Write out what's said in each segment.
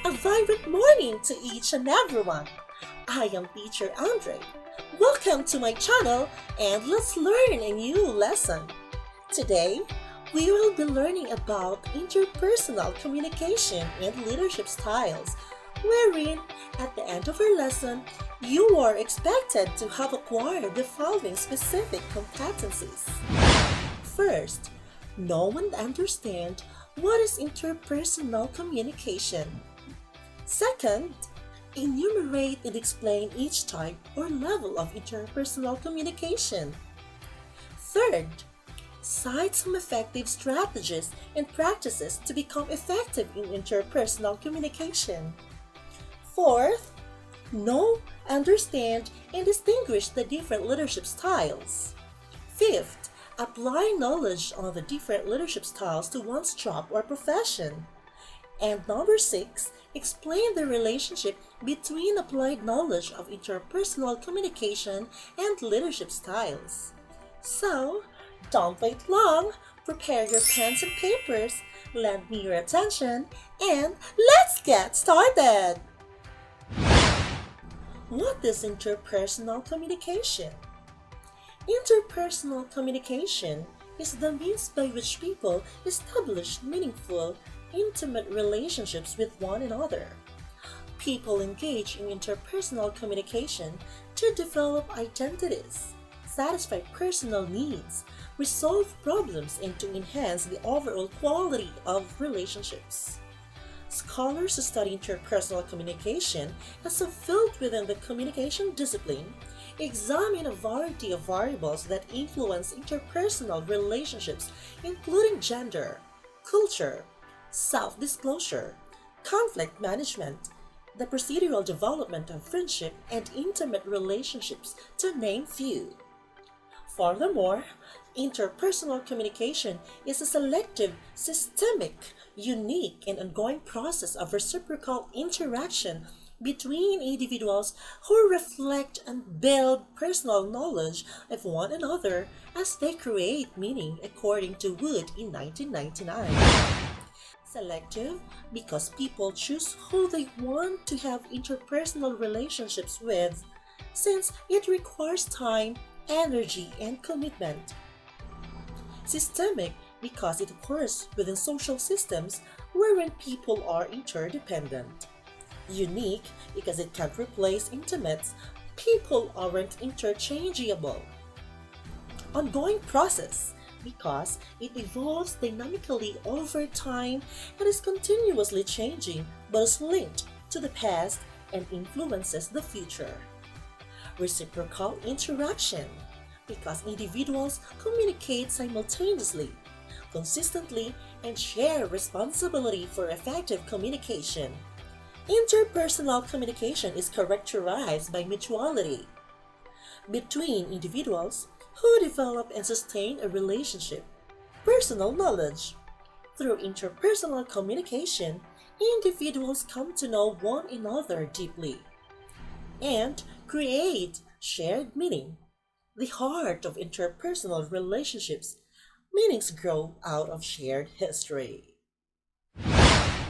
A vibrant morning to each and everyone. I am Teacher Andre. Welcome to my channel and let's learn a new lesson. Today, we will be learning about interpersonal communication and leadership styles, wherein at the end of our lesson, you are expected to have acquired the following specific competencies. First, know and understand what is interpersonal communication. Second, enumerate and explain each type or level of interpersonal communication. Third, cite some effective strategies and practices to become effective in interpersonal communication. Fourth, know, understand, and distinguish the different leadership styles. Fifth, apply knowledge on the different leadership styles to one's job or profession. And number 6, explain the relationship between applied knowledge of interpersonal communication and leadership styles. So, don't wait long, prepare your pens and papers, lend me your attention, and let's get started! What is interpersonal communication? Interpersonal communication is the means by which people establish meaningful, intimate relationships with one another. People engage in interpersonal communication to develop identities, satisfy personal needs, resolve problems, and to enhance the overall quality of relationships. Scholars who study interpersonal communication as a field within the communication discipline examine a variety of variables that influence interpersonal relationships, including gender, culture, self-disclosure, conflict management, the procedural development of friendship and intimate relationships, to name few. Furthermore, interpersonal communication is a selective, systemic, unique, and ongoing process of reciprocal interaction between individuals who reflect and build personal knowledge of one another as they create meaning, according to Wood in 1999. Selective because people choose who they want to have interpersonal relationships with, since it requires time, energy, and commitment. Systemic because it occurs within social systems wherein people are interdependent. Unique because it can't replace intimates, people aren't interchangeable. Ongoing process because it evolves dynamically over time and is continuously changing but is linked to the past and influences the future. Reciprocal interaction because individuals communicate simultaneously, consistently, and share responsibility for effective communication. Interpersonal communication is characterized by mutuality between individuals who develop and sustain a relationship, personal knowledge. Through interpersonal communication, individuals come to know one another deeply and create shared meaning. The heart of interpersonal relationships, meanings grow out of shared history.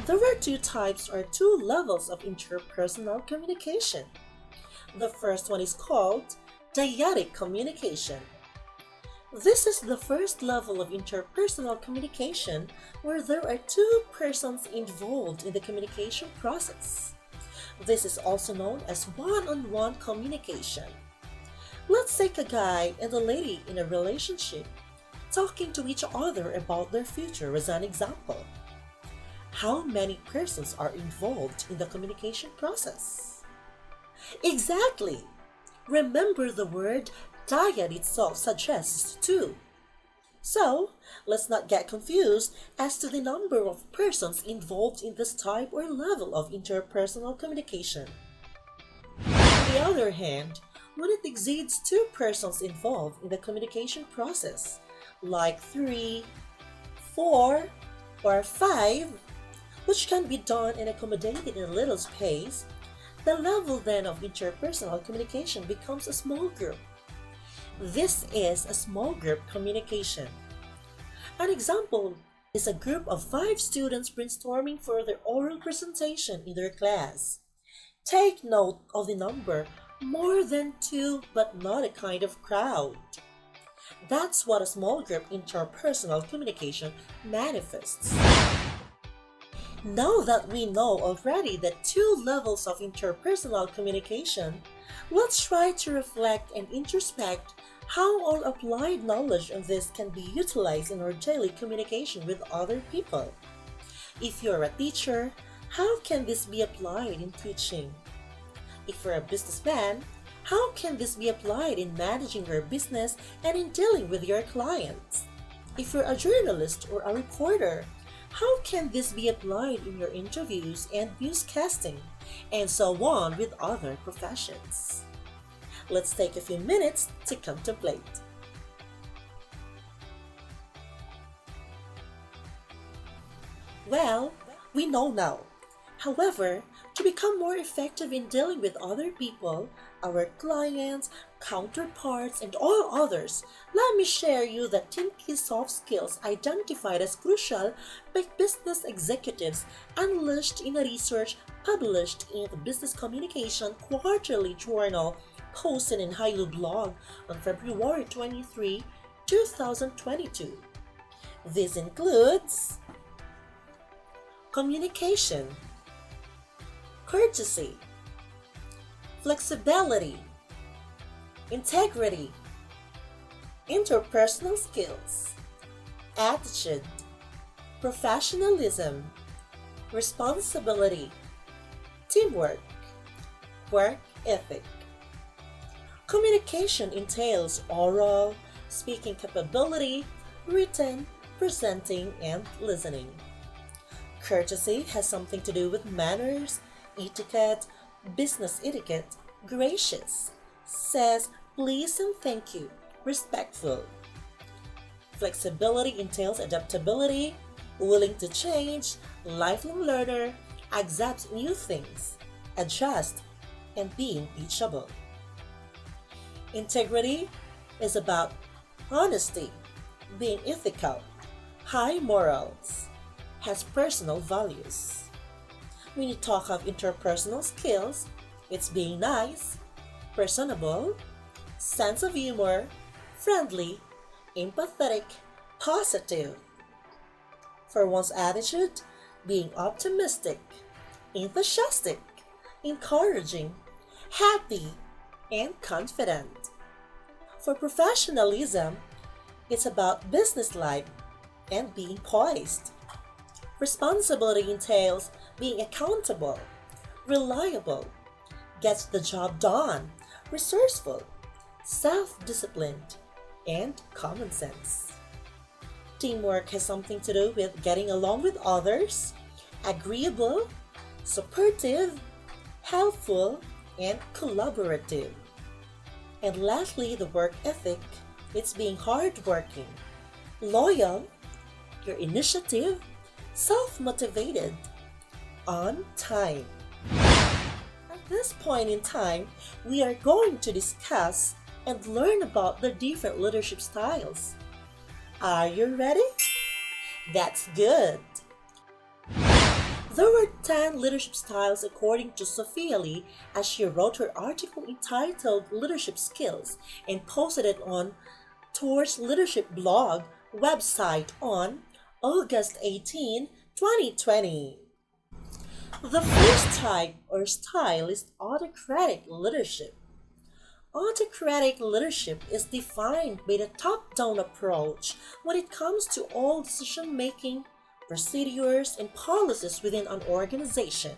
There are two types or two levels of interpersonal communication. The first one is called dyadic communication. This is the first level of interpersonal communication where there are two persons involved in the communication process. This is also known as one-on-one communication. Let's take a guy and a lady in a relationship talking to each other about their future as an example. How many persons are involved in the communication process? Exactly! Remember, the word dyad itself suggests two. So, let's not get confused as to the number of persons involved in this type or level of interpersonal communication. On the other hand, when it exceeds two persons involved in the communication process, like 3, 4, or 5, which can be done and accommodated in a little space, the level then of interpersonal communication becomes a small group. This is a small group communication. An example is a group of 5 students brainstorming for their oral presentation in their class. Take note of the number more than 2 but not a kind of crowd. That's what a small group interpersonal communication manifests. Now that we know already the 2 levels of interpersonal communication, let's try to reflect and introspect how our applied knowledge of this can be utilized in our daily communication with other people. If you're a teacher, how can this be applied in teaching? If you're a businessman, how can this be applied in managing your business and in dealing with your clients? If you're a journalist or a reporter, how can this be applied in your interviews and newscasting, and so on with other professions? Let's take a few minutes to contemplate. Well, we know now. However, to become more effective in dealing with other people, our clients, counterparts, and all others, let me share you the 10 key soft skills identified as crucial by business executives unleashed in a research published in the Business Communication Quarterly Journal posted in Hailu blog on February 23, 2022. This includes communication, courtesy, flexibility, integrity, interpersonal skills, attitude, professionalism, responsibility, teamwork, work ethic. Communication entails oral, speaking capability, written, presenting, and listening. Courtesy has something to do with manners, etiquette, business etiquette, gracious, says please and thank you, respectful. Flexibility entails adaptability, willing to change, lifelong learner, accepts new things, adjust, and being teachable. Integrity is about honesty, being ethical, high morals, has personal values. When you talk of interpersonal skills, it's being nice, personable, sense of humor, friendly, empathetic, positive. For one's attitude, being optimistic, enthusiastic, encouraging, happy, and confident. For professionalism, it's about businesslike and being poised. Responsibility entails being accountable, reliable, gets the job done, resourceful, self-disciplined, and common sense. Teamwork has something to do with getting along with others, agreeable, supportive, helpful, and collaborative. And lastly, the work ethic, it's being hardworking, loyal, your initiative, self-motivated, on time. At this point in time, we are going to discuss and learn about the different leadership styles. Are you ready? That's good. There were 10 leadership styles according to Sophia Lee as she wrote her article entitled Leadership Skills and posted it on Towards Leadership blog website on August 18, 2020. The first type or style is autocratic leadership. Autocratic leadership is defined by the top-down approach when it comes to all decision-making, procedures, and policies within an organization.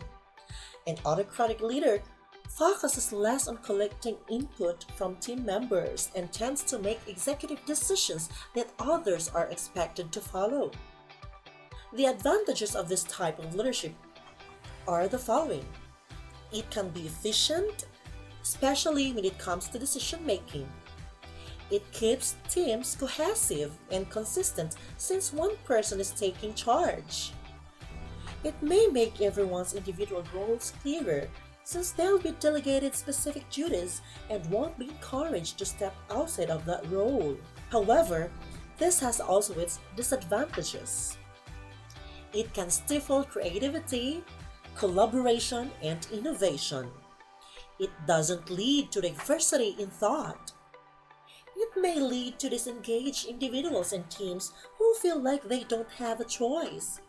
An autocratic leader focuses less on collecting input from team members and tends to make executive decisions that others are expected to follow. The advantages of this type of leadership are the following. It can be efficient, especially when it comes to decision making. It keeps teams cohesive and consistent since one person is taking charge. It may make everyone's individual roles clearer since they'll be delegated specific duties and won't be encouraged to step outside of that role. However, this has also its disadvantages. It can stifle creativity, collaboration, and innovation. It doesn't lead to diversity in thought. It may lead to disengaged individuals and teams who feel like they don't have a choice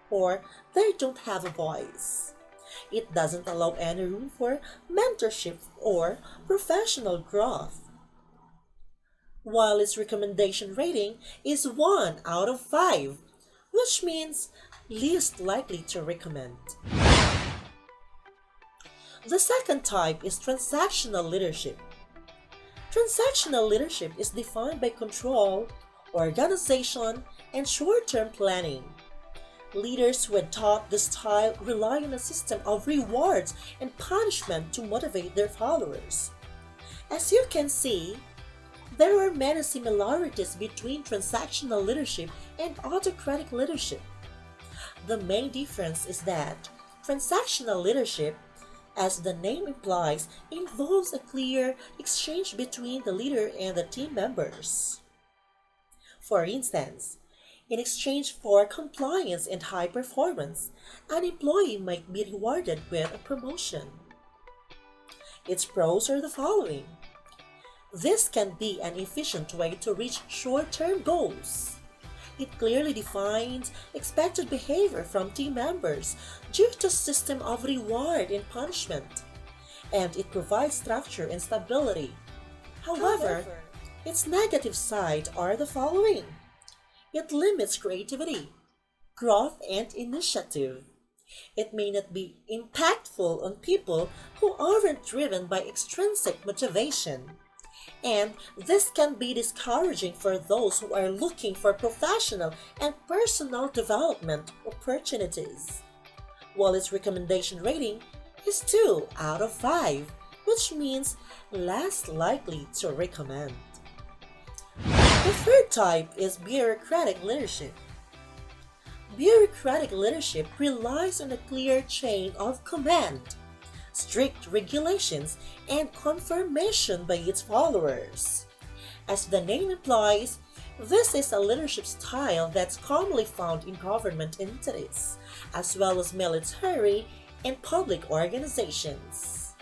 or they don't have a voice. It doesn't allow any room for mentorship or professional growth. While its recommendation rating is 1 out of 5, which means least likely to recommend. The second type is transactional leadership. Transactional leadership is defined by control, organization, and short-term planning. Leaders who adopt this style rely on a system of rewards and punishment to motivate their followers. As you can see, there are many similarities between transactional leadership and autocratic leadership. The main difference is that transactional leadership, as the name implies, involves a clear exchange between the leader and the team members. For instance, in exchange for compliance and high performance, an employee might be rewarded with a promotion. Its pros are the following. This can be an efficient way to reach short-term goals. It clearly defines expected behavior from team members due to a system of reward and punishment, and it provides structure and stability. However, its negative side are the following. It limits creativity, growth, and initiative. It may not be impactful on people who aren't driven by extrinsic motivation. And this can be discouraging for those who are looking for professional and personal development opportunities. While its recommendation rating is 2 out of 5, which means less likely to recommend. The third type is bureaucratic leadership. Bureaucratic leadership relies on a clear chain of command, strict regulations, and confirmation by its followers. As the name implies, this is a leadership style that's commonly found in government entities, as well as military and public organizations.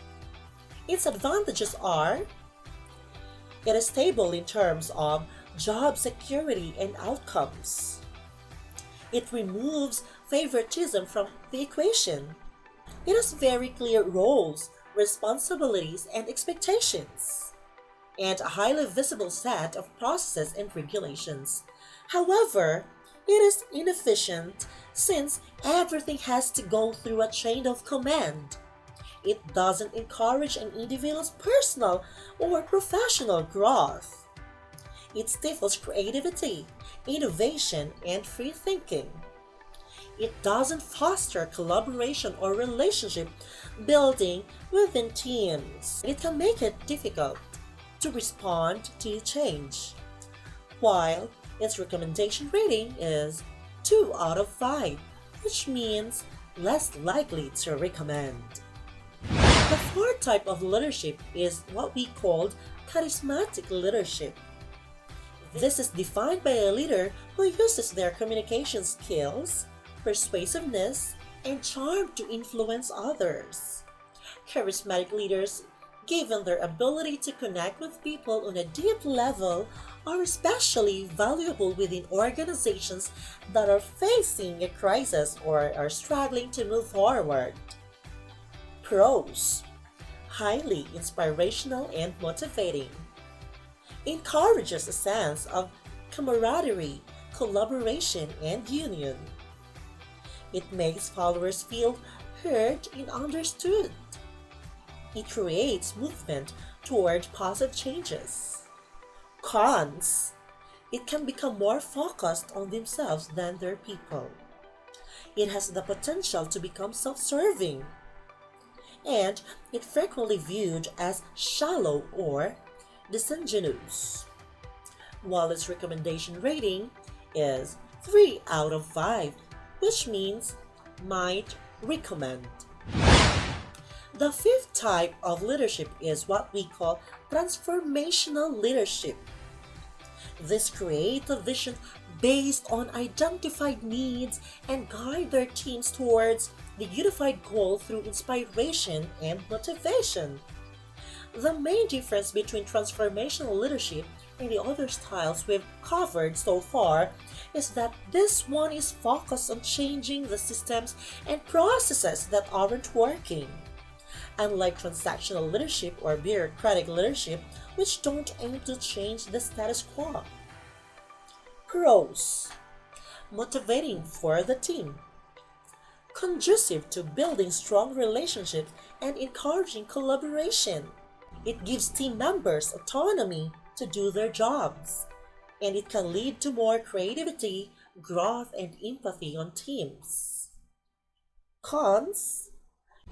Its advantages are: it is stable in terms of job security and outcomes. It removes favoritism from the equation. It has very clear roles, responsibilities, and expectations, and a highly visible set of processes and regulations. However, it is inefficient since everything has to go through a chain of command. It doesn't encourage an individual's personal or professional growth. It stifles creativity, innovation, and free thinking. It doesn't foster collaboration or relationship building within teams. It can make it difficult to respond to change. While its recommendation rating is 2 out of 5, which means less likely to recommend. The fourth type of leadership is what we called charismatic leadership. This is defined by a leader who uses their communication skills, persuasiveness, and charm to influence others. Charismatic leaders, given their ability to connect with people on a deep level, are especially valuable within organizations that are facing a crisis or are struggling to move forward. Pros: highly inspirational and motivating. Encourages a sense of camaraderie, collaboration, and union. It makes followers feel heard and understood. It creates movement toward positive changes. Cons: it can become more focused on themselves than their people. It has the potential to become self-serving. And it frequently viewed as shallow or disingenuous. While its recommendation rating is 3 out of 5, which means might recommend. The fifth type of leadership is what we call transformational leadership. This creative vision based on identified needs and guide their teams towards the unified goal through inspiration and motivation. The main difference between transformational leadership and the other styles we've covered so far is that this one is focused on changing the systems and processes that aren't working. Unlike transactional leadership or bureaucratic leadership, which don't aim to change the status quo. Pros: motivating for the team, conducive to building strong relationships and encouraging collaboration. It gives team members autonomy to do their jobs, and it can lead to more creativity, growth, and empathy on teams. Cons: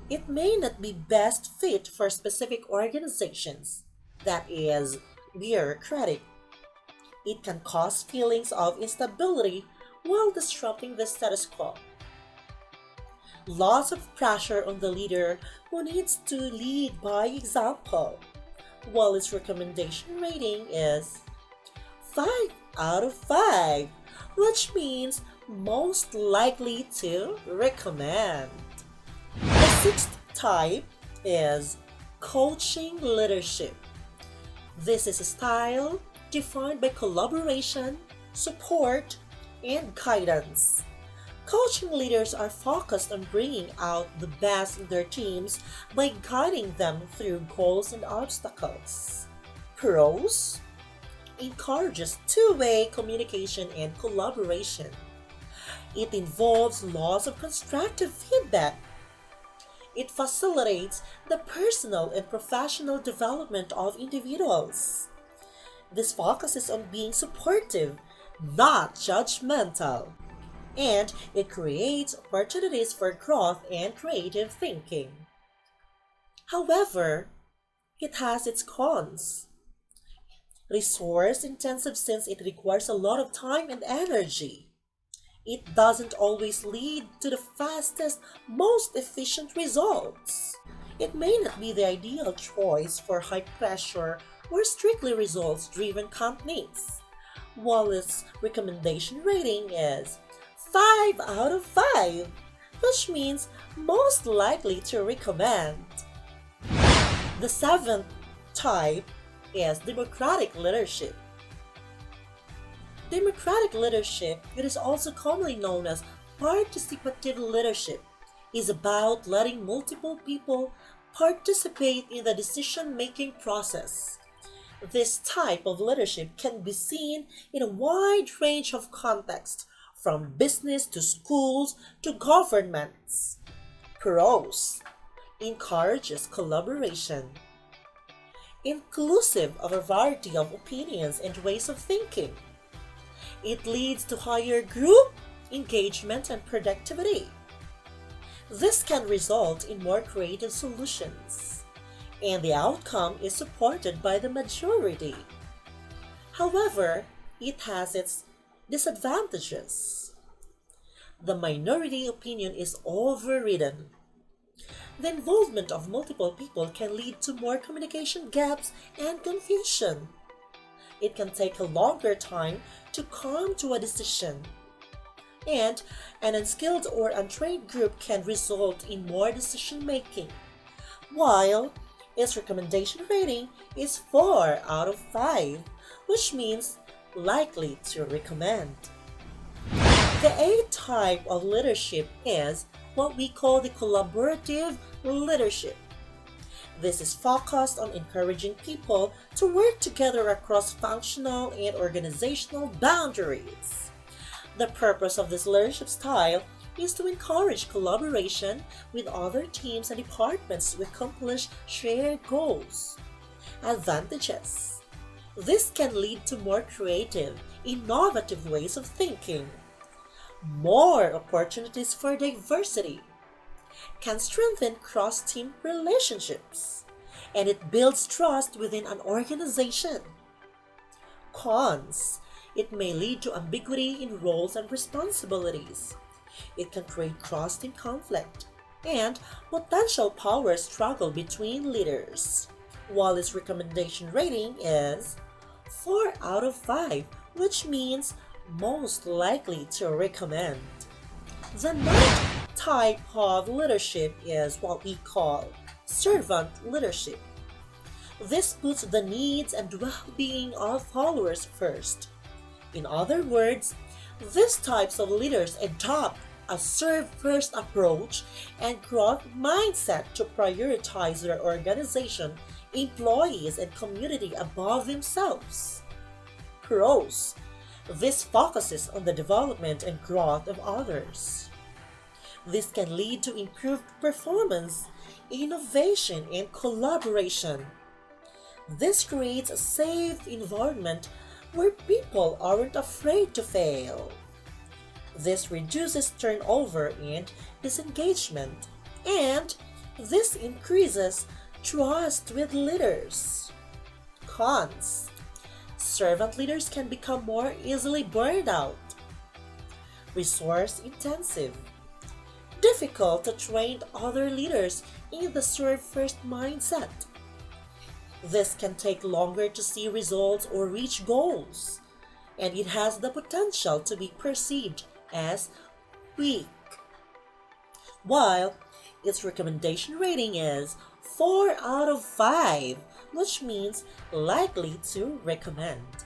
it may not be best fit for specific organizations, that is, bureaucratic. It can cause feelings of instability while disrupting the status quo. Lots of pressure on the leader who needs to lead by example, while its recommendation rating is 5 out of 5, which means most likely to recommend. The sixth type is coaching leadership. This is a style defined by collaboration, support, and guidance. Coaching leaders are focused on bringing out the best in their teams by guiding them through goals and obstacles. Pros: encourages two-way communication and collaboration. It involves lots of constructive feedback. It facilitates the personal and professional development of individuals. This focuses on being supportive, not judgmental. And it creates opportunities for growth and creative thinking. However, it has its cons. Resource intensive since it requires a lot of time and energy. It doesn't always lead to the fastest, most efficient results. It may not be the ideal choice for high pressure or strictly results driven companies, while its recommendation rating is 5 out of 5, which means most likely to recommend. The seventh type is democratic leadership. Democratic leadership, it is also commonly known as participative leadership, is about letting multiple people participate in the decision-making process. This type of leadership can be seen in a wide range of contexts, from business to schools to governments. Pros: encourages collaboration, inclusive of a variety of opinions and ways of thinking. It leads to higher group engagement and productivity. This can result in more creative solutions, and the outcome is supported by the majority. However, it has its disadvantages. The minority opinion is overridden. The involvement of multiple people can lead to more communication gaps and confusion. It can take a longer time to come to a decision. And an unskilled or untrained group can result in more decision making, while its recommendation rating is 4 out of 5, which means likely to recommend. The eighth type of leadership is what we call the collaborative leadership. This is focused on encouraging people to work together across functional and organizational boundaries. The purpose of this leadership style is to encourage collaboration with other teams and departments to accomplish shared goals. Advantages: this can lead to more creative, innovative ways of thinking, more opportunities for diversity, can strengthen cross-team relationships, and it builds trust within an organization. Cons: it may lead to ambiguity in roles and responsibilities. It can create cross-team conflict and potential power struggle between leaders. While its recommendation rating is 4 out of 5, which means most likely to recommend. The ninth type of leadership is what we call servant leadership. This puts the needs and well-being of followers first. In other words, these types of leaders adopt a serve-first approach and growth mindset to prioritize their organization, employees, and community above themselves. Pros: this focuses on the development and growth of others. This can lead to improved performance, innovation, and collaboration. This creates a safe environment where people aren't afraid to fail. This reduces turnover and disengagement, and this increases trust with leaders. Cons: servant leaders can become more easily burned out, resource intensive, difficult to train other leaders in the serve first mindset. This can take longer to see results or reach goals, and it has the potential to be perceived as weak. While its recommendation rating is 4 out of 5, which means likely to recommend.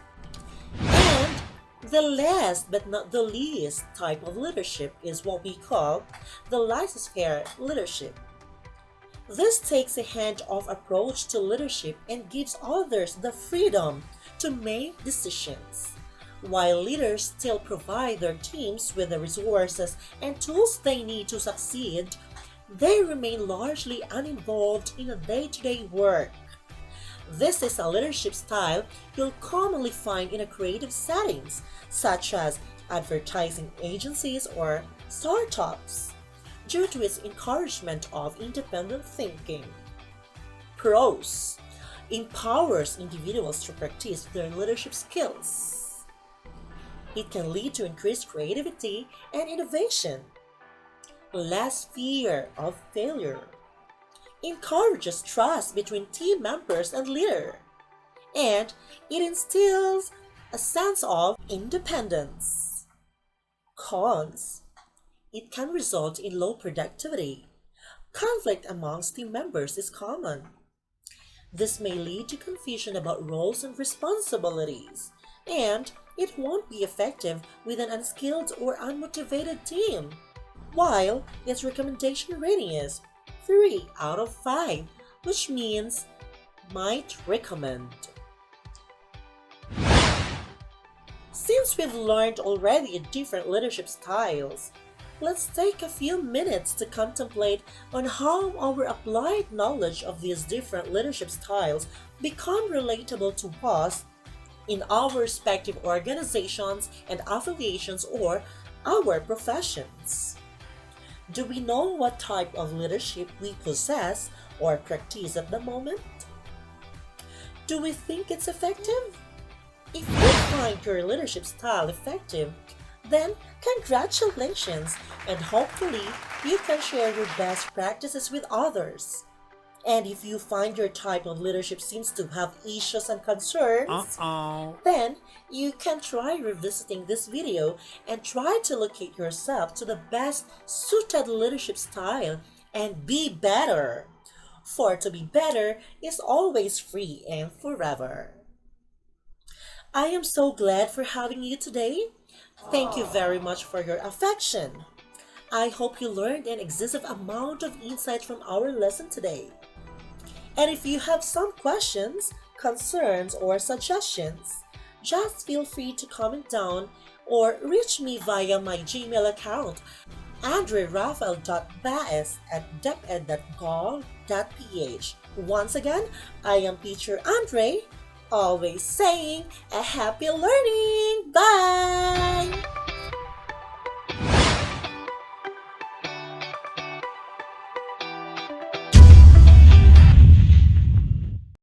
And the last but not the least type of leadership is what we call the laissez-faire leadership. This takes a hands-off approach to leadership and gives others the freedom to make decisions. While leaders still provide their teams with the resources and tools they need to succeed, they remain largely uninvolved in the day-to-day work. This is a leadership style you'll commonly find in creative settings, such as advertising agencies or startups, due to its encouragement of independent thinking. Pros: empowers individuals to practice their leadership skills. It can lead to increased creativity and innovation. Less fear of failure. Encourages trust between team members and leader. And it instills a sense of independence. Cons: it can result in low productivity. Conflict amongst team members is common. This may lead to confusion about roles and responsibilities, and it won't be effective with an unskilled or unmotivated team. While its recommendation rating is 3 out of 5, which means might recommend. Since we've learned already different leadership styles, let's take a few minutes to contemplate on how our applied knowledge of these different leadership styles become relatable to us in our respective organizations and affiliations or our professions. Do we know what type of leadership we possess or practice at the moment? Do we think it's effective? If you find your leadership style effective, then congratulations, and hopefully you can share your best practices with others. And if you find your type of leadership seems to have issues and concerns, then you can try revisiting this video and try to locate yourself to the best suited leadership style and be better. For to be better is always free and forever. I am so glad for having you today. Thank you very much for your affection. I hope you learned an excessive amount of insight from our lesson today. And if you have some questions, concerns, or suggestions, just feel free to comment down or reach me via my Gmail account, andrerafael.baez@deped.gov.ph. Once again, I am Teacher Andre, always saying a happy learning. Bye!